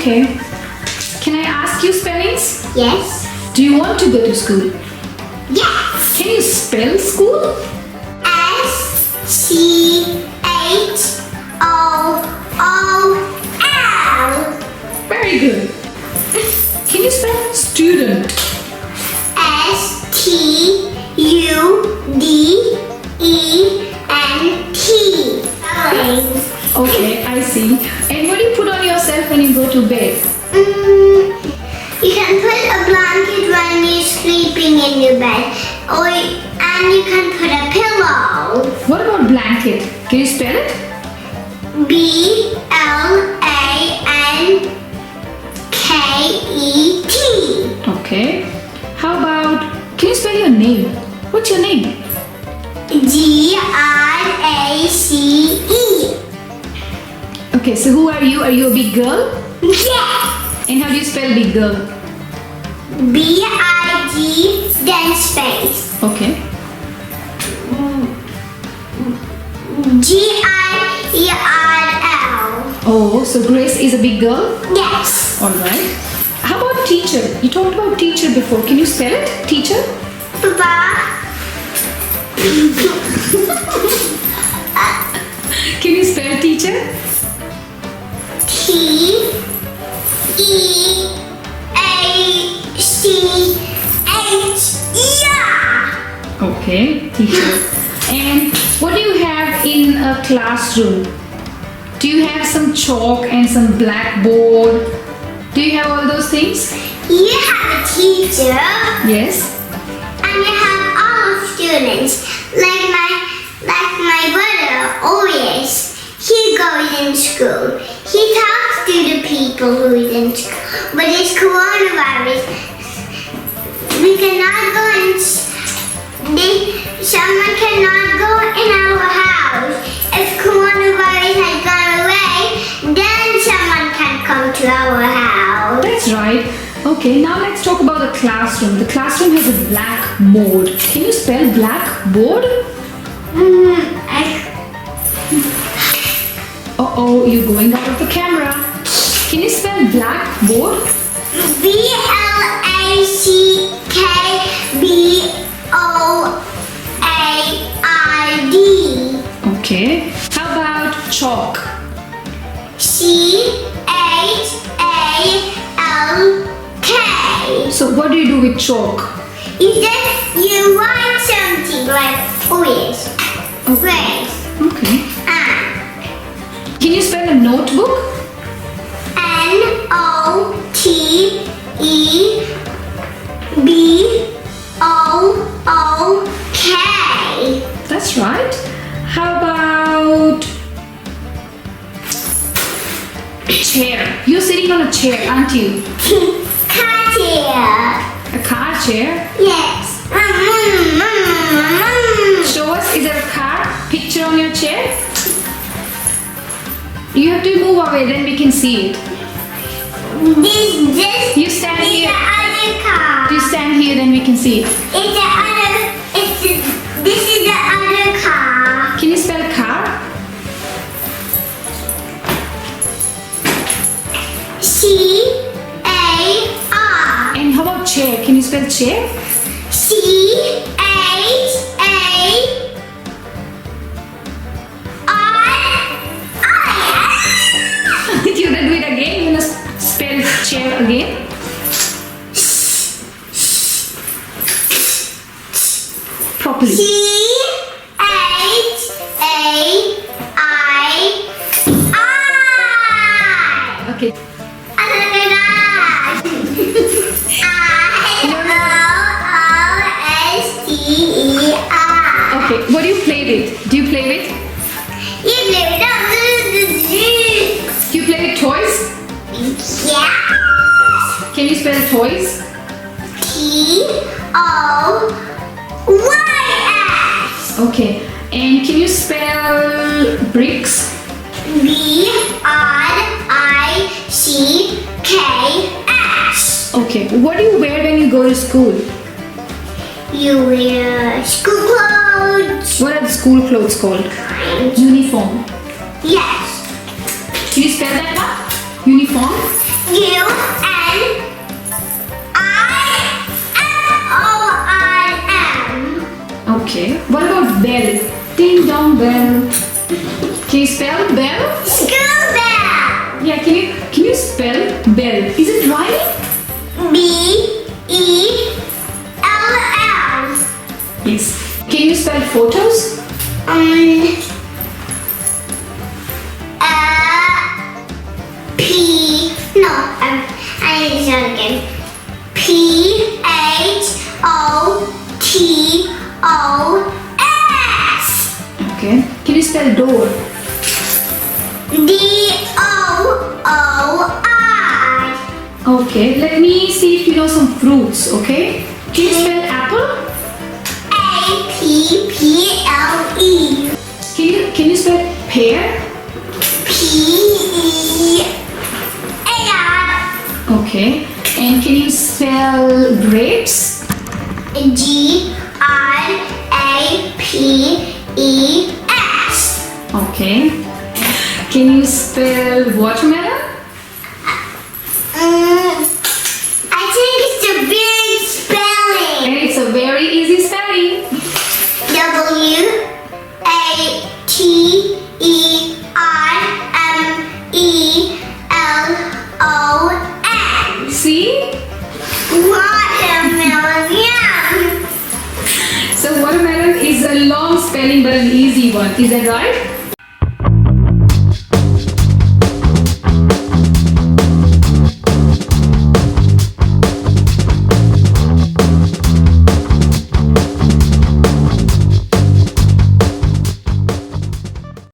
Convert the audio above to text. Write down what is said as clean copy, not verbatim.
Okay. Can I ask you spellings? Yes. Do you want to go to school? Yes. Can you spell school? SCHOOL. Very good. Can you spell student? STUDENT. Okay, I see. And what do you put on yourself when you go to bed? You can put a blanket when you're sleeping in your bed, and you can put a pillow. What about blanket? Can you spell it? BLANKET. Okay. How about, can you spell your name? What's your name? GRACE. Okay, so who are you? Are you a big girl? Yeah. And how do you spell big girl? BIG, then space. Okay. GIRL. Oh, so Grace is a big girl? Yes. Alright. How about teacher? You talked about teacher before. Can you spell it? Teacher? Papa. Can you spell teacher? TEACH. Yeah. Okay, teacher. And what do you have in a classroom? Do you have some chalk and some blackboard? Do you have all those things? You have a teacher. Yes. And you have all students. Like my brother always. He goes in school. He talks to the people who is in school. But it's coronavirus. We cannot go in. Someone cannot go in our house. If coronavirus has gone away, then someone can come to our house. That's right. Okay, now let's talk about the classroom. The classroom has a blackboard. Can you spell blackboard? Uh-oh, you're going out of the camera. Can you spell blackboard? BLACKBOARD. Okay. How about chalk? CHALK. So what do you do with chalk? You write something like Grace. Okay. Can you spell a notebook? NOTEBOOK. That's right. How about chair? You're sitting on a chair, aren't you? Car chair. A car chair? Yes. Show us, is there a car picture on your chair? You have to move away, then we can see it. You stand here. The other car. You stand here, then we can see it. This is the other car. Can you spell car? CAR. And how about chair? Can you spell chair? You want to do it again? You want to spell chair again? Properly. Okay. Okay, what do you play with? Do you play with? Do you play with toys? Yeah. Can you spell toys? TOYS. Okay. And can you spell bricks? BRICKS. Okay. What do you wear when you go to school? You wear school clothes. What are the school clothes called? Uniform. Yes. Can you spell that one? Uniform? U-N-I-F-O-R-M. Okay. What about bell? Ding dong bell. Can you spell bell? School bell. Yeah, can you spell bell? Is it right? B-E-L-L. Yes. Can you spell photos? I need to start again. P-H-O-T-O-S. Okay. Can you spell door? D-O-O-I. Okay. Let me see if you know some fruits. Okay. Can you spell apple? A-P-P-L-E. Can you spell pear? P-E-A-R. Okay. And can you spell grapes? G-R-A-P-E-S. Okay. Can you spell watermelon? I think it's a very spelling. And it's a very easy spelling. W-A-T-E-R-M-E-L-O-N. See? Watermelon, yeah. So watermelon is a long spelling but an easy one. Is that right?